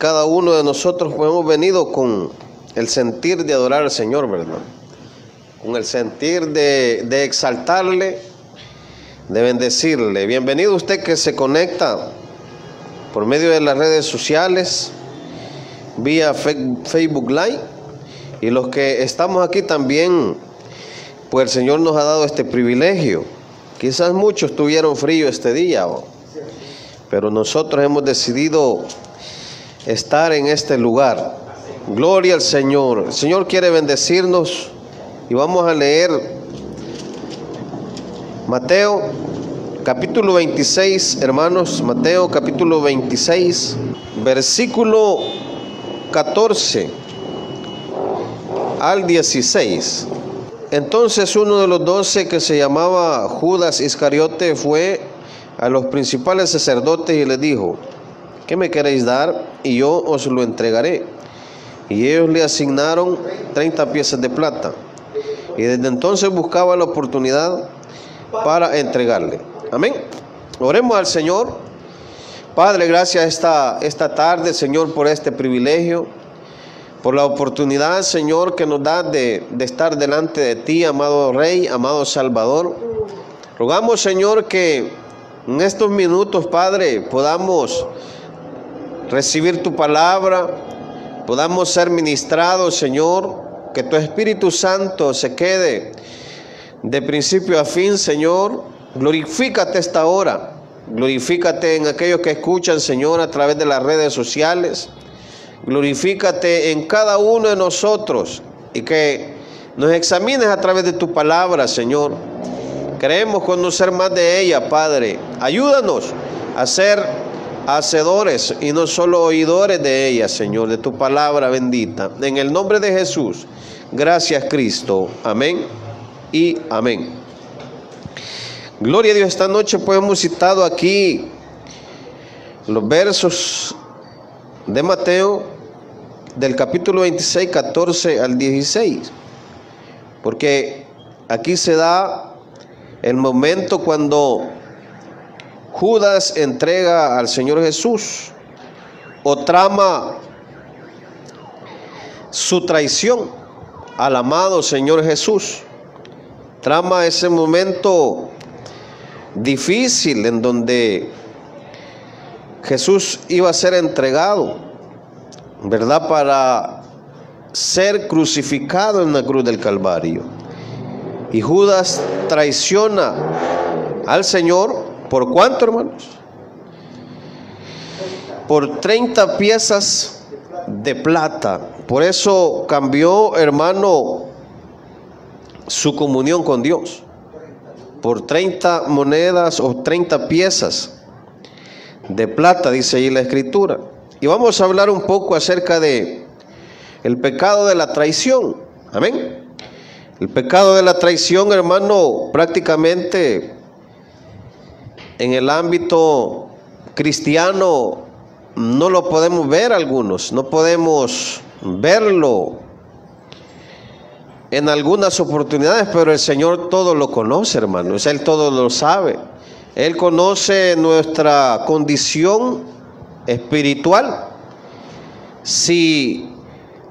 cada uno de nosotros hemos venido con el sentir de adorar al Señor, ¿verdad? Con el sentir de exaltarle, de bendecirle. Bienvenido usted que se conecta por medio de las redes sociales, vía Facebook Live, y los que estamos aquí también, pues el Señor nos ha dado este privilegio. Quizás muchos tuvieron frío este día, pero nosotros hemos decidido estar en este lugar. Gloria al Señor. El Señor quiere bendecirnos y vamos a leer Mateo capítulo 26, hermanos. Mateo capítulo 26, versículo 14 al 16. Entonces uno de los 12, que se llamaba Judas Iscariote, fue a los principales sacerdotes y les dijo: ¿qué me queréis dar? Y yo os lo entregaré. Y ellos le asignaron 30 piezas de plata. Y desde entonces buscaba la oportunidad para entregarle. Amén. Oremos al Señor. Padre, gracias esta tarde, Señor, por este privilegio, por la oportunidad, Señor, que nos da de estar delante de ti, amado Rey, amado Salvador. Rogamos, Señor, que en estos minutos, Padre, podamos recibir tu palabra, podamos ser ministrados, Señor, que tu Espíritu Santo se quede de principio a fin, Señor. Glorifícate esta hora, glorifícate en aquellos que escuchan, Señor, a través de las redes sociales. Glorifícate en cada uno de nosotros y que nos examines a través de tu palabra, Señor. Queremos conocer más de ella, Padre. Ayúdanos a ser hacedores y no solo oidores de ella, Señor, de tu palabra bendita. En el nombre de Jesús, gracias, Cristo. Amén y amén. Gloria a Dios. Esta noche pues hemos citado aquí los versos de Mateo del capítulo 26, 14 al 16, porque aquí se da el momento cuando Judas entrega al Señor Jesús o trama su traición al amado Señor Jesús. Trama ese momento difícil en donde Jesús iba a ser entregado, ¿verdad?, para ser crucificado en la cruz del Calvario. Y Judas traiciona al Señor. ¿Por cuánto, hermanos? Por 30 piezas de plata. Por eso cambió, hermano, su comunión con Dios. Por 30 monedas o 30 piezas de plata, dice ahí la Escritura. Y vamos a hablar un poco acerca de el pecado de la traición. Amén. El pecado de la traición, hermano, prácticamente en el ámbito cristiano no lo podemos ver algunos, no podemos verlo en algunas oportunidades, pero el Señor todo lo conoce, hermanos. Él todo lo sabe. Él conoce nuestra condición espiritual. Si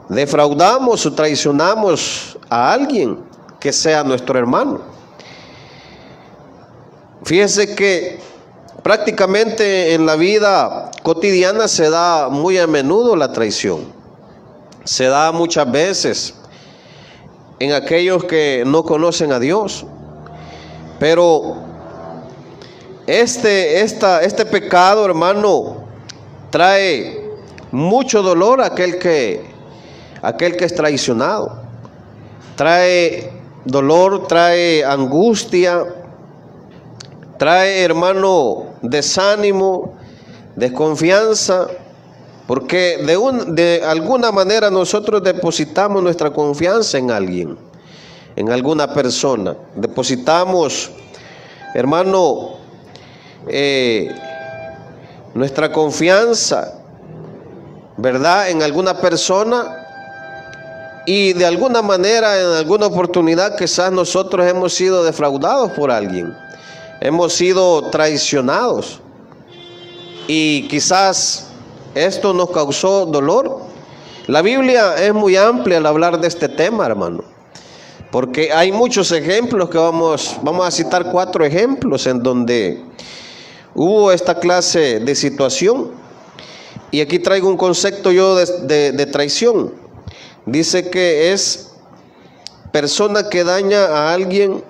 defraudamos o traicionamos a alguien que sea nuestro hermano. Fíjese que prácticamente en la vida cotidiana se da muy a menudo la traición. Se da muchas veces en aquellos que no conocen a Dios. Pero este pecado, hermano, trae mucho dolor a aquel que es traicionado. Trae dolor, trae angustia, trae, hermano, desánimo, desconfianza, porque de alguna manera nosotros depositamos nuestra confianza en alguien, en alguna persona. Depositamos, hermano, nuestra confianza, ¿verdad?, en alguna persona, y de alguna manera, en alguna oportunidad, quizás nosotros hemos sido defraudados por alguien, hemos sido traicionados, y quizás esto nos causó dolor. La Biblia es muy amplia al hablar de este tema, hermano, porque hay muchos ejemplos que vamos a citar 4 ejemplos en donde hubo esta clase de situación. Y aquí traigo un concepto yo de traición. Dice que es persona que daña a alguien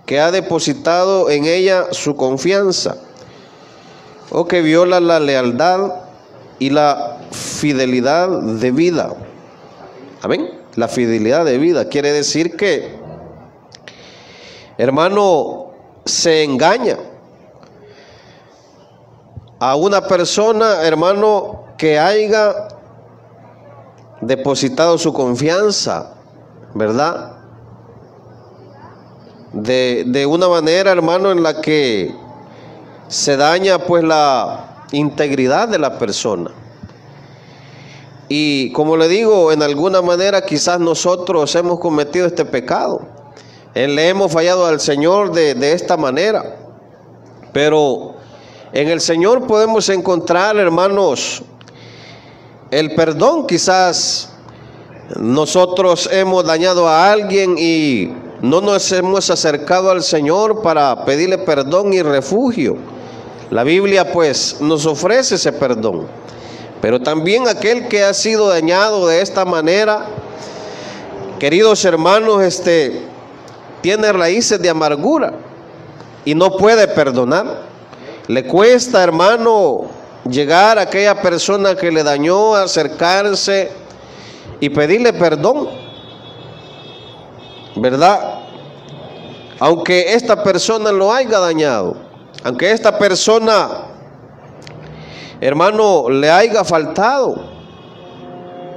que ha depositado en ella su confianza, o que viola la lealtad y la fidelidad de vida. Amén. La fidelidad de vida quiere decir que, hermano, se engaña a una persona, hermano, que haya depositado su confianza, ¿verdad? De una manera, hermano, en la que se daña pues la integridad de la persona. Y como le digo, en alguna manera quizás nosotros hemos cometido este pecado. Le hemos fallado al Señor de esta manera. Pero en el Señor podemos encontrar, hermanos, el perdón. Quizás nosotros hemos dañado a alguien y no nos hemos acercado al Señor para pedirle perdón y refugio. La Biblia pues nos ofrece ese perdón. Pero también aquel que ha sido dañado de esta manera, queridos hermanos, tiene raíces de amargura y no puede perdonar. Le cuesta, hermano, llegar a aquella persona que le dañó, acercarse y pedirle perdón, ¿verdad? Aunque esta persona lo haya dañado, aunque esta persona, hermano, le haya faltado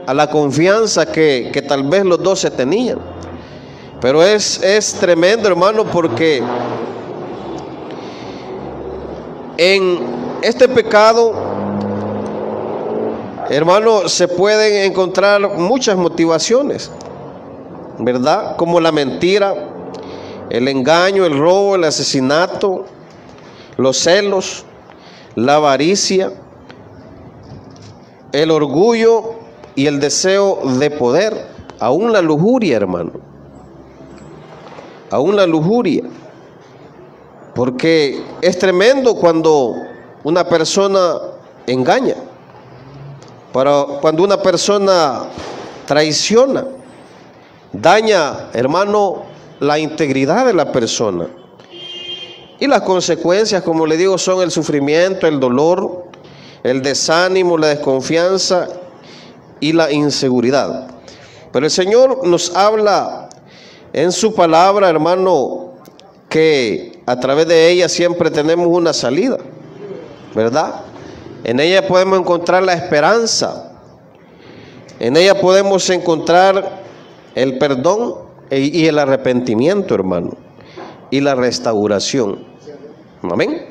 a la confianza que tal vez los dos se tenían. Pero es tremendo, hermano, porque en este pecado, hermano, se pueden encontrar muchas motivaciones, ¿verdad? Como la mentira, el engaño, el robo, el asesinato, los celos, la avaricia, el orgullo y el deseo de poder, aún la lujuria, hermano, aún la lujuria. Porque es tremendo cuando una persona engaña, cuando una persona traiciona, daña, hermano, la integridad de la persona. Y las consecuencias, como le digo, son el sufrimiento, el dolor, el desánimo, la desconfianza y la inseguridad. Pero el Señor nos habla en su palabra, hermano, que a través de ella siempre tenemos una salida, ¿verdad? En ella podemos encontrar la esperanza, en ella podemos encontrar el perdón y el arrepentimiento, hermano, y la restauración. Amén.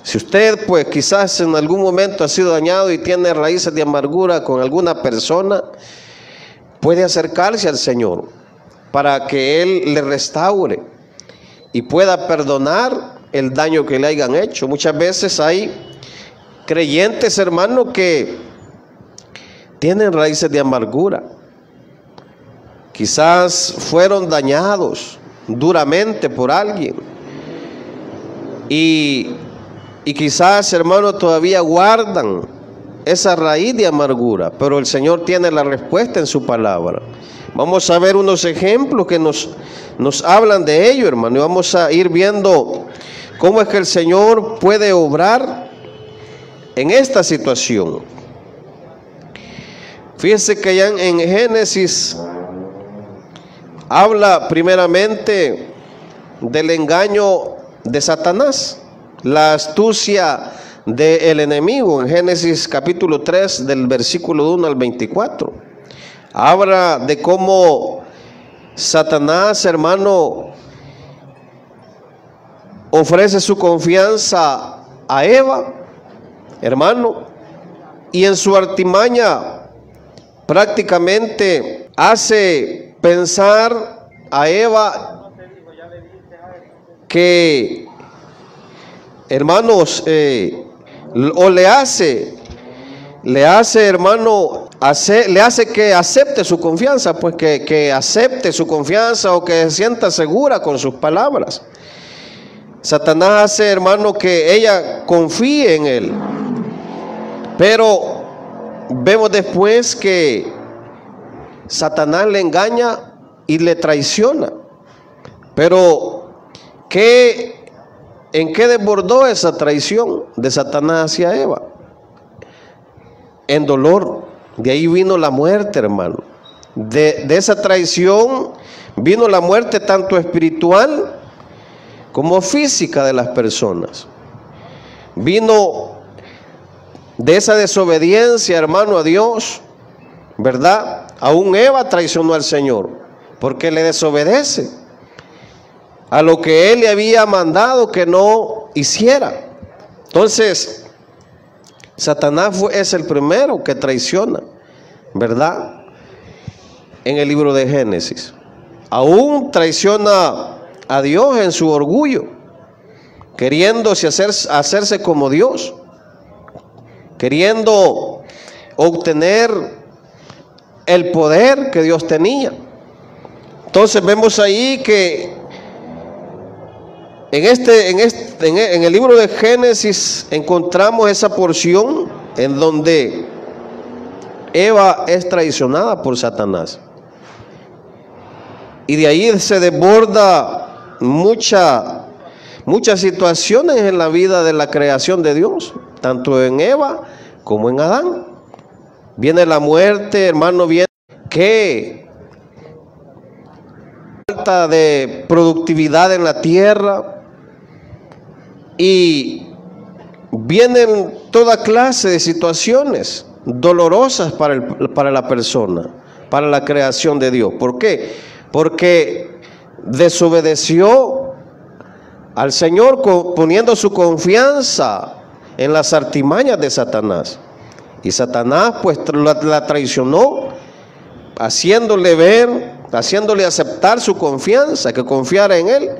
Si usted pues quizás en algún momento ha sido dañado y tiene raíces de amargura con alguna persona, puede acercarse al Señor para que Él le restaure y pueda perdonar el daño que le hayan hecho. Muchas veces hay creyentes, hermanos, que tienen raíces de amargura. Quizás fueron dañados duramente por alguien y quizás, hermanos, todavía guardan esa raíz de amargura, pero el Señor tiene la respuesta en su palabra. Vamos a ver unos ejemplos que nos hablan de ello, hermano, y vamos a ir viendo cómo es que el Señor puede obrar en esta situación. Fíjense que ya en Génesis habla primeramente del engaño de Satanás, la astucia del enemigo. En Génesis capítulo 3 del versículo 1 al 24 habla de cómo Satanás, hermano, ofrece su confianza a Eva, hermano, y en su artimaña prácticamente hace pensar a Eva que, hermanos, o le hace le hace, hermano, le hace que acepte su confianza, pues que acepte su confianza o que se sienta segura con sus palabras. Satanás hace, hermano, que ella confíe en él. Pero vemos después que Satanás le engaña y le traiciona. Pero ¿en qué desbordó esa traición de Satanás hacia Eva? En dolor. De ahí vino la muerte, hermano. De esa traición vino la muerte tanto espiritual como física de las personas. Vino de esa desobediencia, hermano, a Dios, ¿verdad? Aún Eva traicionó al Señor porque le desobedece a lo que Él le había mandado que no hiciera. Entonces, Satanás es el primero que traiciona, ¿verdad? En el libro de Génesis. Aún traiciona a Dios en su orgullo, queriéndose hacerse como Dios, queriendo obtener el poder que Dios tenía. Entonces vemos ahí que en el libro de Génesis encontramos esa porción en donde Eva es traicionada por Satanás. Y de ahí se desborda muchas situaciones en la vida de la creación de Dios, tanto en Eva como en Adán. Viene la muerte, hermano, viene que falta de productividad en la tierra. Y vienen toda clase de situaciones dolorosas para la persona, para la creación de Dios. ¿Por qué? Porque desobedeció al Señor poniendo su confianza en las artimañas de Satanás. Y Satanás pues la traicionó, haciéndole aceptar su confianza, que confiara en él.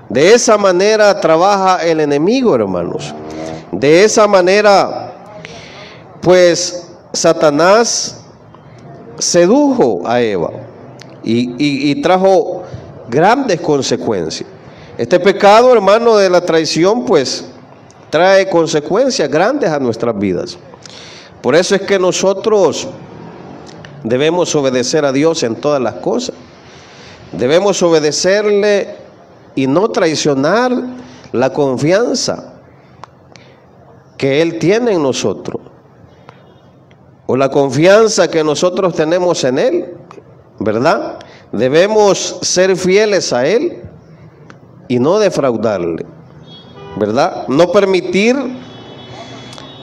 De esa manera trabaja el enemigo, hermanos. De esa manera, pues, Satanás sedujo a Eva y trajo grandes consecuencias. Este pecado, hermano, de la traición, pues, trae consecuencias grandes a nuestras vidas. Por eso es que nosotros debemos obedecer a Dios en todas las cosas. Debemos obedecerle y no traicionar la confianza que Él tiene en nosotros, o la confianza que nosotros tenemos en Él, ¿verdad? Debemos ser fieles a Él y no defraudarle, ¿verdad? No permitir,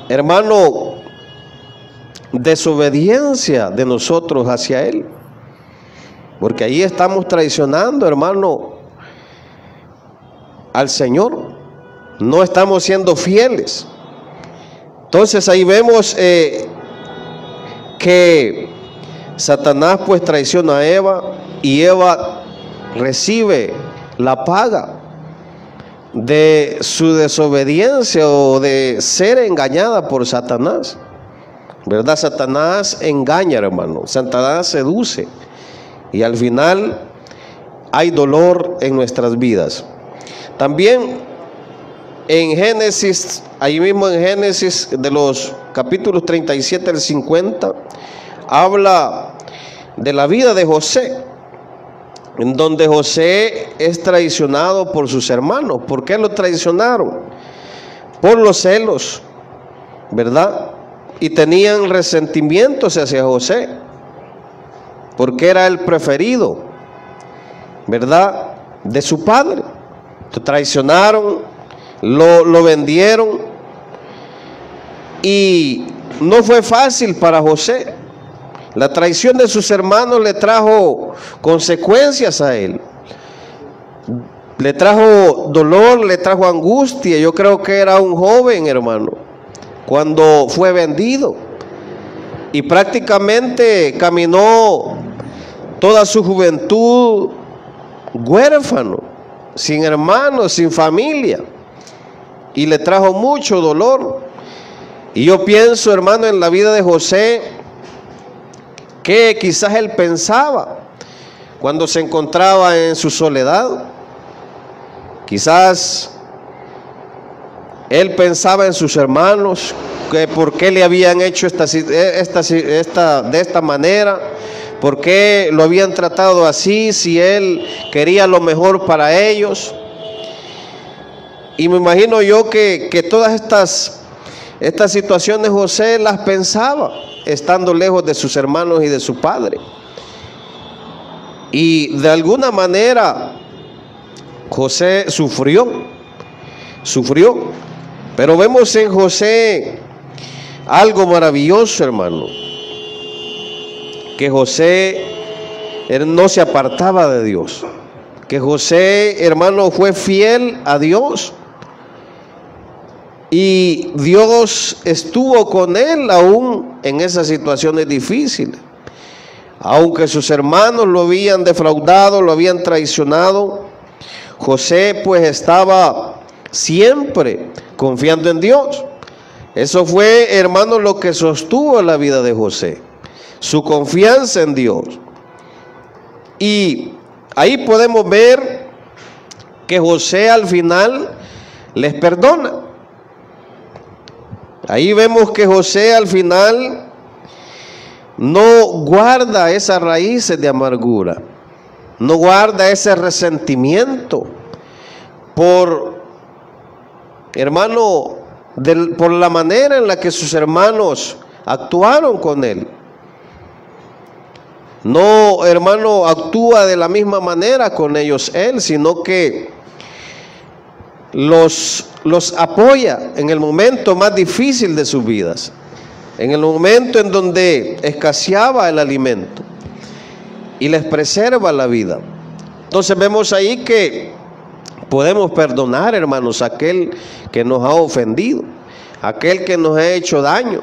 hermano, desobediencia de nosotros hacia Él, porque ahí estamos traicionando, hermano, al Señor. No estamos siendo fieles. Entonces ahí vemos que Satanás pues traiciona a Eva, y Eva recibe la paga de su desobediencia o de ser engañada por Satanás, ¿verdad? Satanás engaña, hermano. Satanás seduce, y al final hay dolor en nuestras vidas. También en Génesis, ahí mismo en Génesis, de los capítulos 37 al 50, habla de la vida de José, en donde José es traicionado por sus hermanos. ¿Por qué lo traicionaron? Por los celos, ¿verdad? Y tenían resentimientos hacia José, porque era el preferido, ¿verdad?, de su padre. Lo traicionaron, lo vendieron, y no fue fácil para José. La traición de sus hermanos le trajo consecuencias a él. Le trajo dolor, le trajo angustia. Yo creo que era un joven, hermano, cuando fue vendido, y prácticamente caminó toda su juventud huérfano, sin hermanos, sin familia, y le trajo mucho dolor. Y yo pienso, hermano, en la vida de José, que quizás él pensaba cuando se encontraba en su soledad. Quizás él pensaba en sus hermanos, que por qué le habían hecho de esta manera, por qué lo habían tratado así, si él quería lo mejor para ellos. Y me imagino yo que todas estas situaciones José las pensaba, estando lejos de sus hermanos y de su padre. Y de alguna manera José sufrió, pero vemos en José algo maravilloso, hermano, que José no se apartaba de Dios, que José, hermano, fue fiel a Dios, y Dios estuvo con él aún en esas situaciones difíciles. Aunque sus hermanos lo habían defraudado, lo habían traicionado, José pues estaba siempre confiando en Dios. Eso fue, hermano, lo que sostuvo la vida de José, su confianza en Dios. Y ahí podemos ver que José al final les perdona. Ahí vemos que José al final no guarda esas raíces de amargura, no guarda ese resentimiento por, hermano, por la manera en la que sus hermanos actuaron con él. No, hermano, actúa de la misma manera con ellos él, sino que los apoya en el momento más difícil de sus vidas, en el momento en donde escaseaba el alimento, y les preserva la vida. Entonces vemos ahí que podemos perdonar, hermanos, a aquel que nos ha ofendido, aquel que nos ha hecho daño,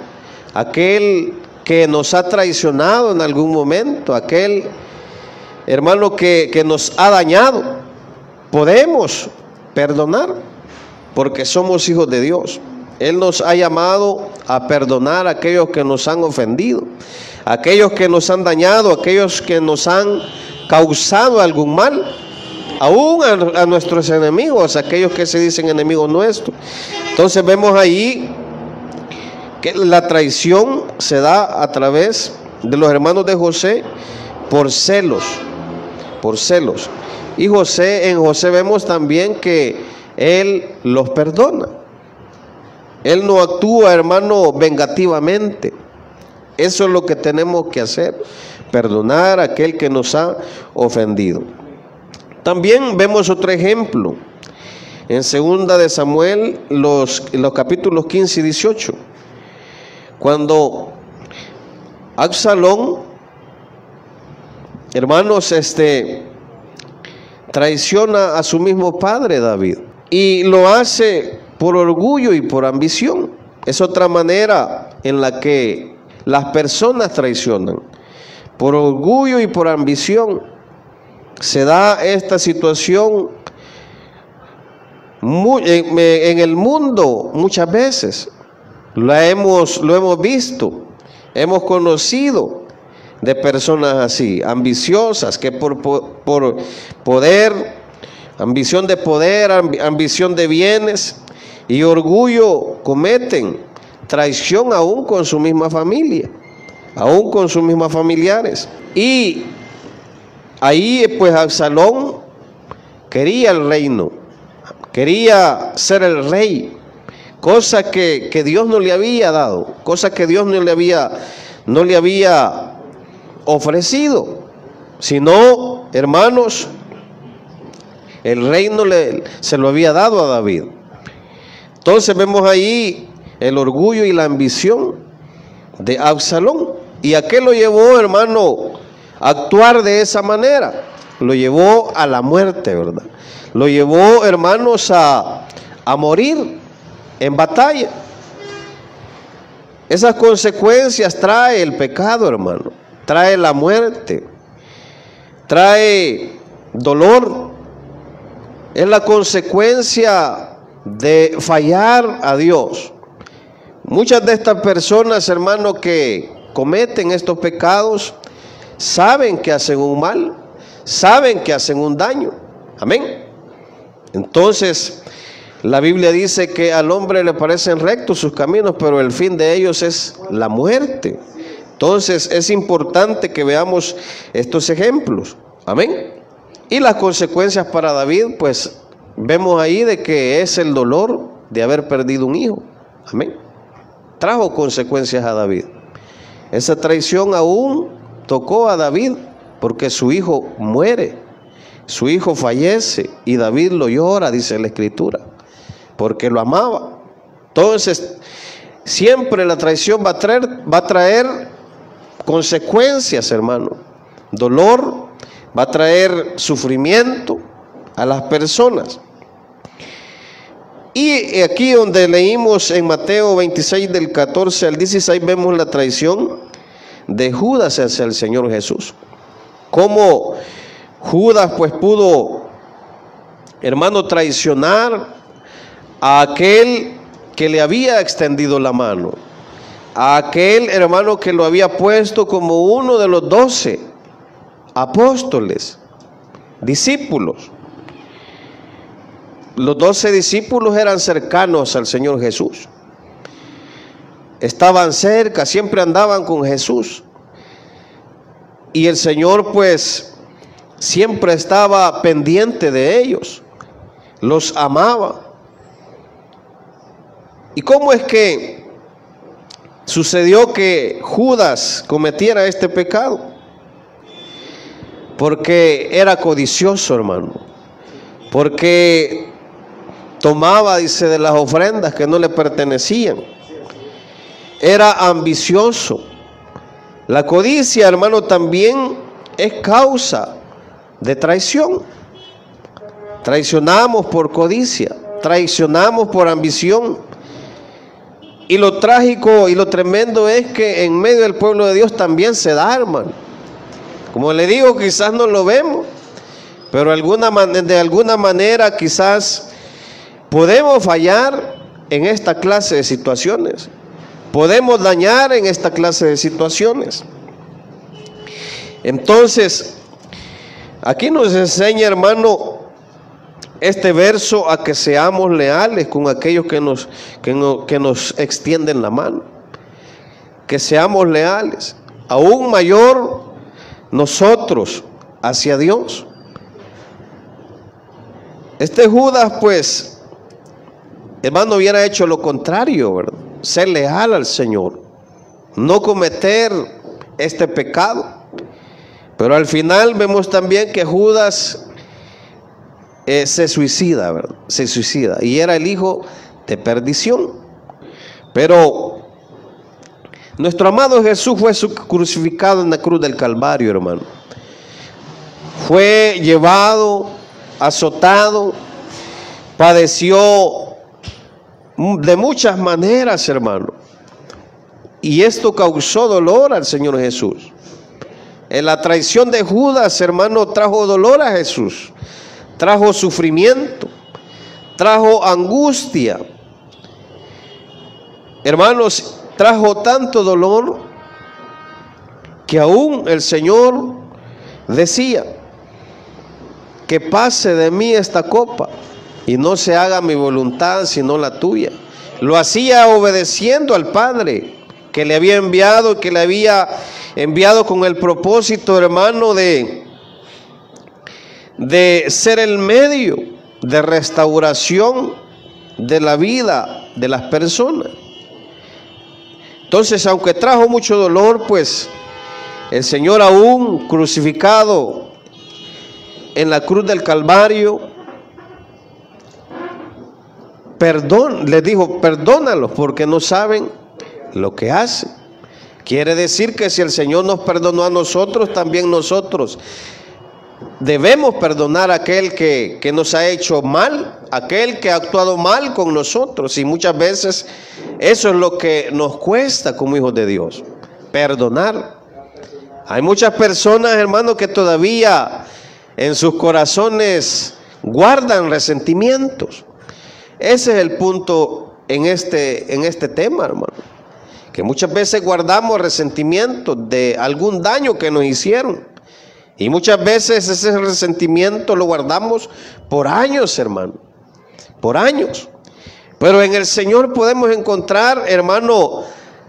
aquel que nos ha traicionado en algún momento, aquel, hermano, que nos ha dañado. Podemos perdonar porque somos hijos de Dios. Él nos ha llamado a perdonar a aquellos que nos han ofendido, a aquellos que nos han dañado, a aquellos que nos han causado algún mal, aún a nuestros enemigos, aquellos que se dicen enemigos nuestros. Entonces vemos ahí que la traición se da a través de los hermanos de José por celos, Y en José vemos también que él los perdona. Él no actúa, hermano, vengativamente. Eso es lo que tenemos que hacer, perdonar a aquel que nos ha ofendido. También vemos otro ejemplo en 2 de Samuel, los capítulos 15 y 18, cuando Absalón, hermanos, traiciona a su mismo padre David, y lo hace por orgullo y por ambición. Es otra manera en la que las personas traicionan, por orgullo y por ambición. Se da esta situación en el mundo muchas veces. Lo hemos visto, hemos conocido de personas así, ambiciosas, que por poder, ambición de poder, ambición de bienes y orgullo, cometen traición aún con su misma familia, aún con sus mismas familiares. Y ahí pues Absalón quería el reino, quería ser el rey, cosa que Dios no le había dado, cosa que Dios no le había ofrecido, sino, hermanos, el reino se lo había dado a David. Entonces vemos ahí el orgullo y la ambición de Absalón. ¿Y a qué lo llevó, hermano, a actuar de esa manera? Lo llevó a la muerte, ¿verdad? Lo llevó, hermanos, a morir en batalla. Esas consecuencias trae el pecado, hermano. Trae la muerte. Trae dolor. Es la consecuencia de fallar a Dios. Muchas de estas personas, hermano, que cometen estos pecados, saben que hacen un mal, saben que hacen un daño. Amén. Entonces, la Biblia dice que al hombre le parecen rectos sus caminos, pero el fin de ellos es la muerte. Entonces, es importante que veamos estos ejemplos. Amén. Y las consecuencias para David, pues, vemos ahí de que es el dolor de haber perdido un hijo. Amén. Trajo consecuencias a David. Esa traición aún tocó a David porque su hijo muere, su hijo fallece y David lo llora, dice la Escritura, porque lo amaba. Entonces, siempre la traición va a traer consecuencias, hermano. Dolor, va a traer sufrimiento a las personas. Y aquí donde leímos en Mateo 26 del 14 al 16 vemos la traición de Judas hacia el Señor Jesús. Cómo Judas pues pudo, hermano, traicionar a aquel que le había extendido la mano, a aquel hermano que lo había puesto como uno de los 12 apóstoles, discípulos. Los 12 discípulos eran cercanos al Señor Jesús. Estaban cerca, siempre andaban con Jesús. Y el Señor pues siempre estaba pendiente de ellos. Los amaba. ¿Y cómo es que sucedió que Judas cometiera este pecado? Porque era codicioso, hermano. Porque tomaba, dice, de las ofrendas que no le pertenecían. Era ambicioso. La codicia, hermano, también es causa de traición. Traicionamos por codicia, traicionamos por ambición. Y lo trágico y lo tremendo es que en medio del pueblo de Dios también se da, hermano. Como le digo, quizás no lo vemos, pero de alguna manera quizás podemos fallar en esta clase de situaciones. Podemos dañar en esta clase de situaciones. Entonces, aquí nos enseña, hermano, este verso a que seamos leales con aquellos que nos extienden la mano. Que seamos leales. Aún mayor nosotros hacia Dios. Este Judas, pues, hermano, hubiera hecho lo contrario, ¿verdad? Ser leal al Señor, no cometer este pecado. Pero al final vemos también que Judas se suicida, ¿verdad? Se suicida, y era el hijo de perdición. Pero nuestro amado Jesús fue crucificado en la cruz del Calvario, hermano. Fue llevado, azotado, padeció de muchas maneras, hermano. Y esto causó dolor al Señor Jesús. En la traición de Judas, hermano, trajo dolor a Jesús. Trajo sufrimiento. Trajo angustia. Hermanos, trajo tanto dolor que aún el Señor decía: que pase de mí esta copa y no se haga mi voluntad sino la tuya. Lo hacía obedeciendo al Padre que le había enviado, que le había enviado con el propósito, hermano, de ser el medio de restauración de la vida de las personas. Entonces, aunque trajo mucho dolor, pues el Señor, aún crucificado en la cruz del Calvario, les dijo: perdónalos porque no saben lo que hacen. Quiere decir que si el Señor nos perdonó a nosotros, también nosotros debemos perdonar a aquel que nos ha hecho mal, aquel que ha actuado mal con nosotros. Y muchas veces eso es lo que nos cuesta como hijos de Dios, perdonar. Hay muchas personas, hermanos, que todavía en sus corazones guardan resentimientos. Ese es el punto en este tema, hermano. Que muchas veces guardamos resentimiento de algún daño que nos hicieron. Y muchas veces ese resentimiento lo guardamos por años, hermano. Por años. Pero en el Señor podemos encontrar, hermano,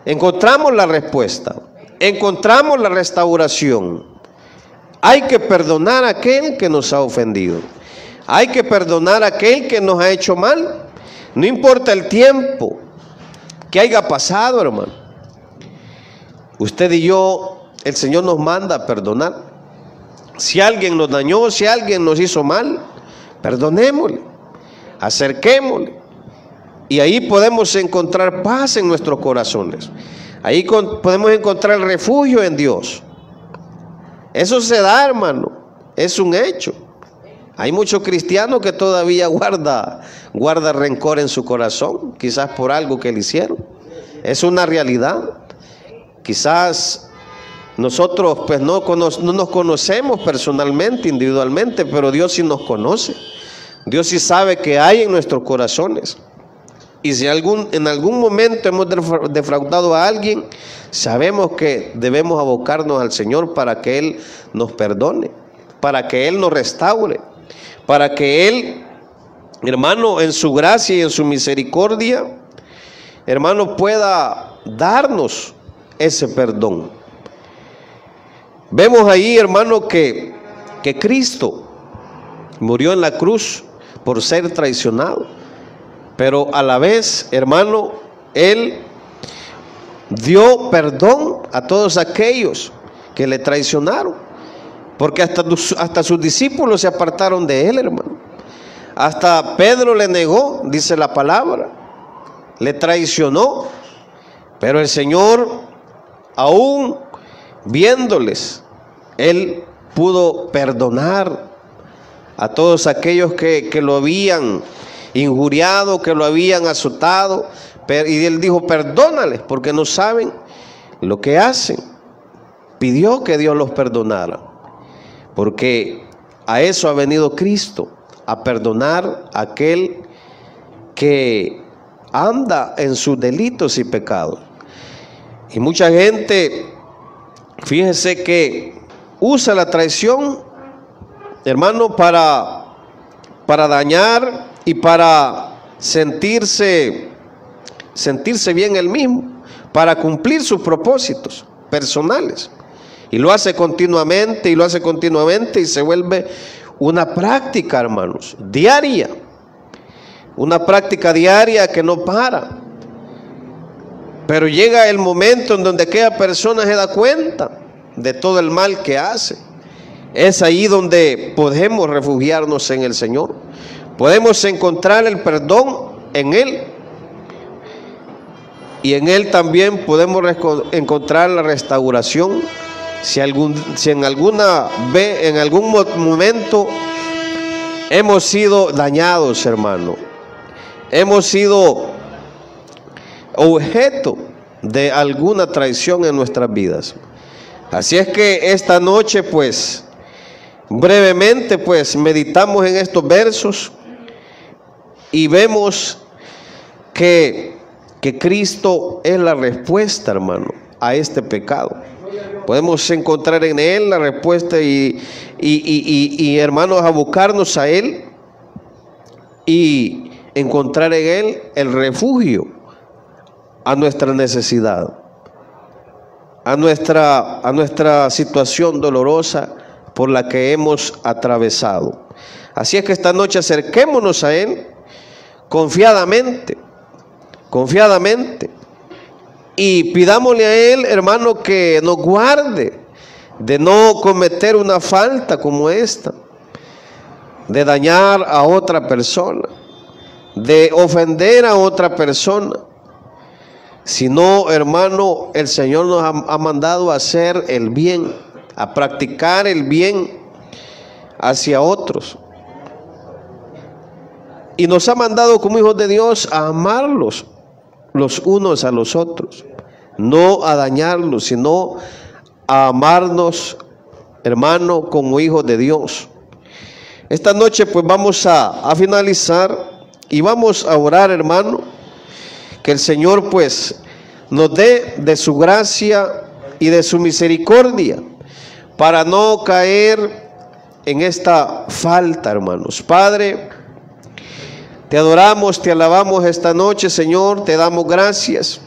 encontramos la respuesta. Encontramos la restauración. Hay que perdonar a aquel que nos ha ofendido. Hay que perdonar a aquel que nos ha hecho mal. No importa el tiempo que haya pasado, hermano. Usted y yo, el Señor nos manda a perdonar. Si alguien nos dañó, si alguien nos hizo mal, perdonémosle, acerquémosle. Y ahí podemos encontrar paz en nuestros corazones. Ahí podemos encontrar refugio en Dios. Eso se da, hermano. Es un hecho. Hay muchos cristianos que todavía guarda rencor en su corazón, quizás por algo que le hicieron. Es una realidad. Quizás nosotros pues no nos conocemos personalmente, individualmente, pero Dios sí nos conoce. Dios sí sabe qué hay en nuestros corazones. Y si en algún momento hemos defraudado a alguien, sabemos que debemos abocarnos al Señor para que Él nos perdone, para que Él nos restaure, para que Él, hermano, en su gracia y en su misericordia, hermano, pueda darnos ese perdón. Vemos ahí, hermano, que Cristo murió en la cruz por ser traicionado, pero a la vez, hermano, Él dio perdón a todos aquellos que le traicionaron, porque hasta sus discípulos se apartaron de Él, hermano. Hasta Pedro le negó, dice la palabra, le traicionó, pero el Señor, aún viéndoles, Él pudo perdonar a todos aquellos que lo habían injuriado, que lo habían azotado, y Él dijo: perdónales porque no saben lo que hacen. Pidió que Dios los perdonara, porque a eso ha venido Cristo, a perdonar a aquel que anda en sus delitos y pecados. Y mucha gente, fíjese que usa la traición, hermano, para dañar y para sentirse bien él mismo, para cumplir sus propósitos personales. Y lo hace continuamente, y se vuelve una práctica, hermanos, diaria. Una práctica diaria que no para. Pero llega el momento en donde aquella persona se da cuenta de todo el mal que hace. Es ahí donde podemos refugiarnos en el Señor. Podemos encontrar el perdón en Él. Y en Él también podemos encontrar la restauración. Si en algún momento hemos sido dañados, hermano, hemos sido objeto de alguna traición en nuestras vidas. Así es que esta noche, pues, brevemente, pues, meditamos en estos versos y vemos que Cristo es la respuesta, hermano, a este pecado. Podemos encontrar en Él la respuesta y hermanos, abocarnos a Él y encontrar en Él el refugio a nuestra necesidad, a nuestra situación dolorosa por la que hemos atravesado. Así es que esta noche acerquémonos a Él confiadamente, y pidámosle a Él, hermano, que nos guarde de no cometer una falta como esta, de dañar a otra persona, de ofender a otra persona. Sino, hermano, el Señor nos ha mandado a hacer el bien, a practicar el bien hacia otros. Y nos ha mandado como hijos de Dios a amarlos los unos a los otros, no a dañarlos, sino a amarnos, hermano, como hijos de Dios. Esta noche pues vamos a finalizar y vamos a orar, hermano, Que el Señor pues nos dé de su gracia y de su misericordia para no caer en esta falta, hermanos. Padre, te adoramos, te alabamos esta noche, Señor, te damos gracias,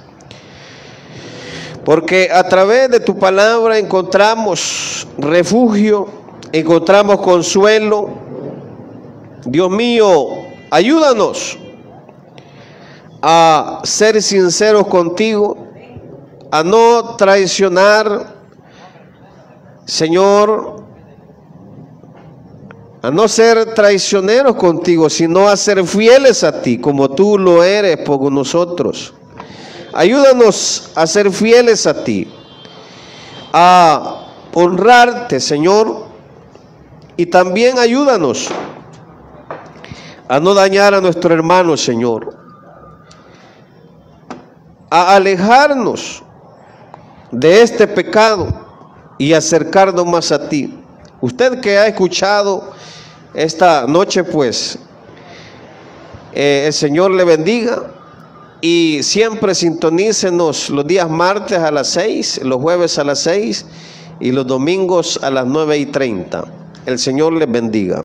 porque a través de tu palabra encontramos refugio, encontramos consuelo. Dios mío, ayúdanos a ser sinceros contigo, a no traicionar, Señor, a no ser traicioneros contigo, sino a ser fieles a ti, como tú lo eres por nosotros. Ayúdanos a ser fieles a ti, a honrarte, Señor, y también ayúdanos a no dañar a nuestro hermano, Señor, a alejarnos de este pecado y acercarnos más a ti. Usted que ha escuchado esta noche, pues, el Señor le bendiga, y siempre sintonícenos los días martes a las 6, los jueves a las 6 y los domingos a las 9:30. El Señor les bendiga.